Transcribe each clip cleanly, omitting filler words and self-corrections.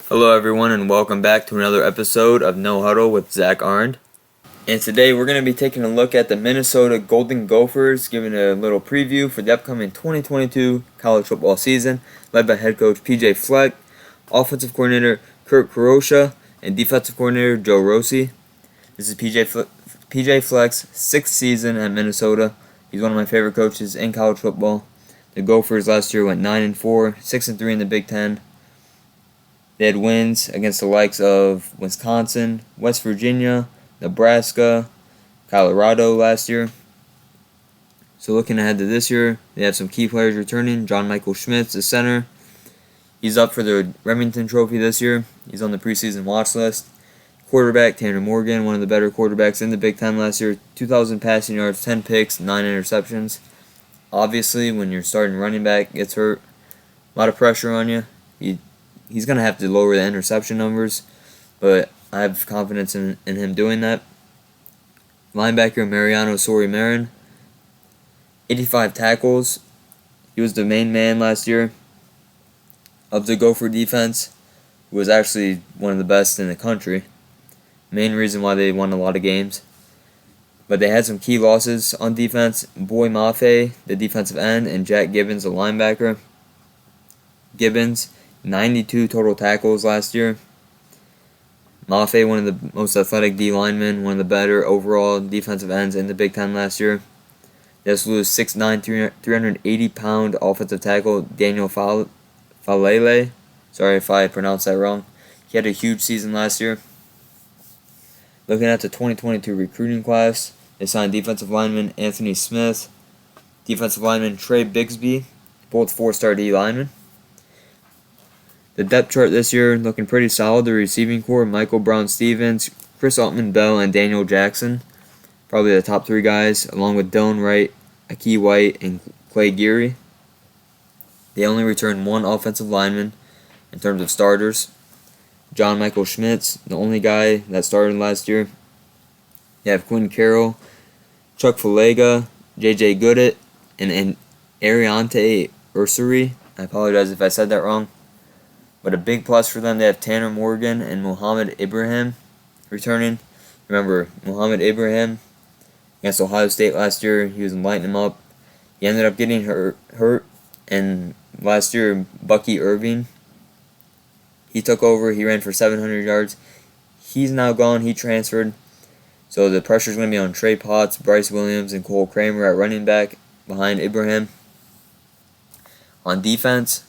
Hello everyone and welcome back to another episode of No Huddle with Zach Arndt. And today we're going to be taking a look at the Minnesota Golden Gophers, giving a little preview for the upcoming 2022 college football season, led by head coach PJ Fleck, offensive coordinator Kurt Kurosha, and defensive coordinator Joe Rossi. This is PJ Fleck's sixth season at Minnesota. He's one of my favorite coaches in college football. The Gophers last year went 9-4, 6-3 in the Big Ten. They had wins against the likes of Wisconsin, West Virginia, Nebraska, Colorado last year. So looking ahead to this year, they have some key players returning. John Michael Schmitz, the center. He's up for the Remington Trophy this year. He's on the preseason watch list. Quarterback Tanner Morgan, one of the better quarterbacks in the Big Ten last year. 2,000 passing yards, 10 picks, 9 interceptions. Obviously, when your starting running back gets hurt, a lot of pressure on you. He's going to have to lower the interception numbers, but I have confidence in him doing that. Linebacker Mariano Sori-Marin, 85 tackles. He was the main man last year of the Gopher defense, who was actually one of the best in the country. Main reason why they won a lot of games. But they had some key losses on defense. Boy Mafe, the defensive end, and Jack Gibbons, the linebacker. Gibbons, 92 total tackles last year. Mafe, one of the most athletic D linemen, one of the better overall defensive ends in the Big Ten last year. They also lose 6'9", 380-pound offensive tackle Daniel Falele. Sorry if I pronounced that wrong. He had a huge season last year. Looking at the 2022 recruiting class, they signed defensive lineman Anthony Smith, defensive lineman Trey Bigsby, both four-star D linemen. The depth chart this year looking pretty solid. The receiving core, Michael Brown-Stevens, Chris Altman-Bell, and Daniel Jackson. Probably the top three guys, along with Dylan Wright, Aki White, and Clay Geary. They only returned one offensive lineman in terms of starters. John Michael Schmitz, the only guy that started last year. You have Quinn Carroll, Chuck Falega, J.J. Goodett, and Ariante Ursuri. I apologize if I said that wrong. But a big plus for them, they have Tanner Morgan and Mohamed Ibrahim returning. Remember, Mohamed Ibrahim against Ohio State last year, he was lighting them up. He ended up getting hurt, and last year, Bucky Irving, he took over. He ran for 700 yards. He's now gone. He transferred. So the pressure's going to be on Trey Potts, Bryce Williams, and Cole Kramer at running back behind Ibrahim. On defense,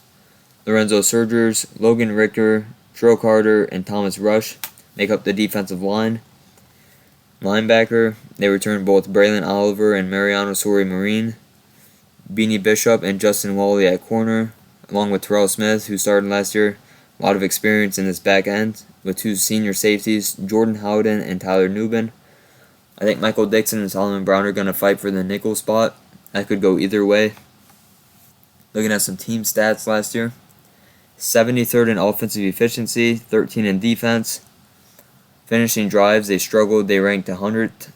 Lorenzo Surgers, Logan Richter, Tro Carter, and Thomas Rush make up the defensive line. Linebacker, they return both Braylon Oliver and Mariano Sori-Marin. Beanie Bishop and Justin Wally at corner, along with Terrell Smith, who started last year. A lot of experience in this back end with two senior safeties, Jordan Howden and Tyler Newbin. I think Michael Dixon and Solomon Brown are going to fight for the nickel spot. That could go either way. Looking at some team stats last year. 73rd in offensive efficiency, 13 in defense. Finishing drives, they struggled. They ranked 100th.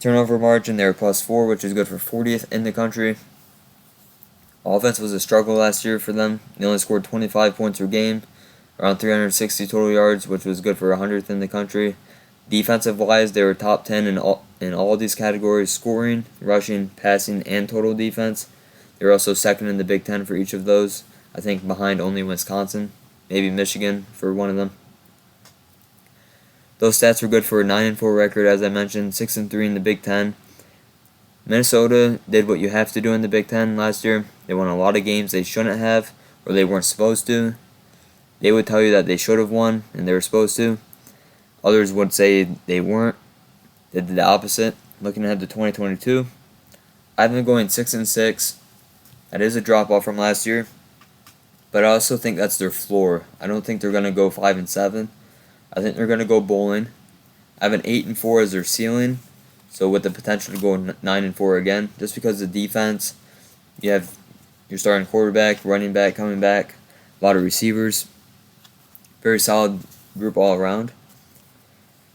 Turnover margin, they were +4, which is good for 40th in the country. Offense was a struggle last year for them. They only scored 25 points per game, around 360 total yards, which was good for 100th in the country. Defensive-wise, they were top 10 in all these categories: scoring, rushing, passing, and total defense. They were also second in the Big Ten for each of those. I think behind only Wisconsin, maybe Michigan for one of them. Those stats were good for a 9-4 record, as I mentioned, 6-3 in the Big Ten. Minnesota did what you have to do in the Big Ten last year. They won a lot of games they shouldn't have, or they weren't supposed to. They would tell you that they should have won, and they were supposed to. Others would say they weren't. They did the opposite. Looking ahead to 2022, I've been going 6-6. That is a drop-off from last year. But I also think that's their floor. I don't think they're going to go 5-7. I think they're going to go bowling. I have an 8-4 as their ceiling, so with the potential to go 9-4 again, just because the defense, you have your starting quarterback, running back coming back, a lot of receivers, very solid group all around.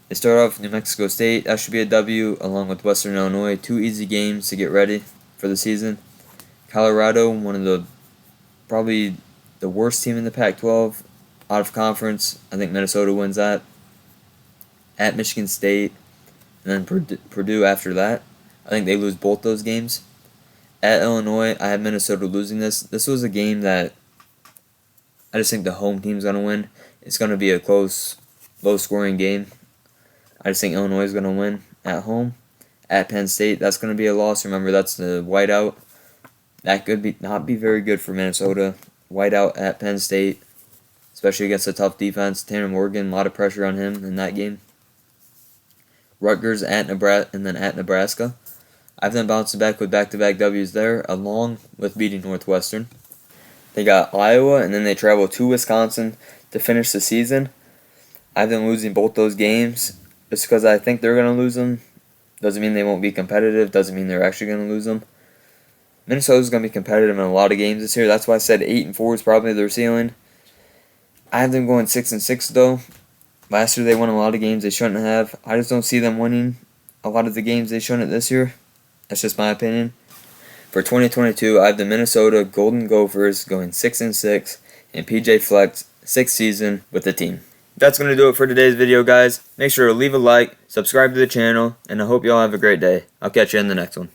They start off New Mexico State. That should be a W, along with Western Illinois. 2 easy games to get ready for the season. Colorado, one of the probably the worst team in the Pac-12. out of conference, I think Minnesota wins that. At Michigan State, and then Purdue after that. I think they lose both those games. At Illinois, I have Minnesota losing this. This was a game that I just think the home team's going to win. It's going to be a close, low-scoring game. I just think Illinois is going to win at home. At Penn State, that's going to be a loss. Remember, that's the whiteout. That could not be very good for Minnesota. Whiteout at Penn State, especially against a tough defense. Tanner Morgan, a lot of pressure on him in that game. Rutgers at Nebraska, and then at Nebraska. I have them bouncing back with back-to-back W's there, along with beating Northwestern. They got Iowa, and then they travel to Wisconsin to finish the season. I have them losing both those games just because I think they're going to lose them. Doesn't mean they won't be competitive. Doesn't mean they're actually going to lose them. Minnesota's going to be competitive in a lot of games this year. That's why I said 8-4 is probably their ceiling. I have them going 6-6 though. Last year they won a lot of games they shouldn't have. I just don't see them winning a lot of the games they shouldn't this year. That's just my opinion. For 2022, I have the Minnesota Golden Gophers going 6-6 and PJ Fleck's 6th season with the team. That's going to do it for today's video, guys. Make sure to leave a like, subscribe to the channel, and I hope you all have a great day. I'll catch you in the next one.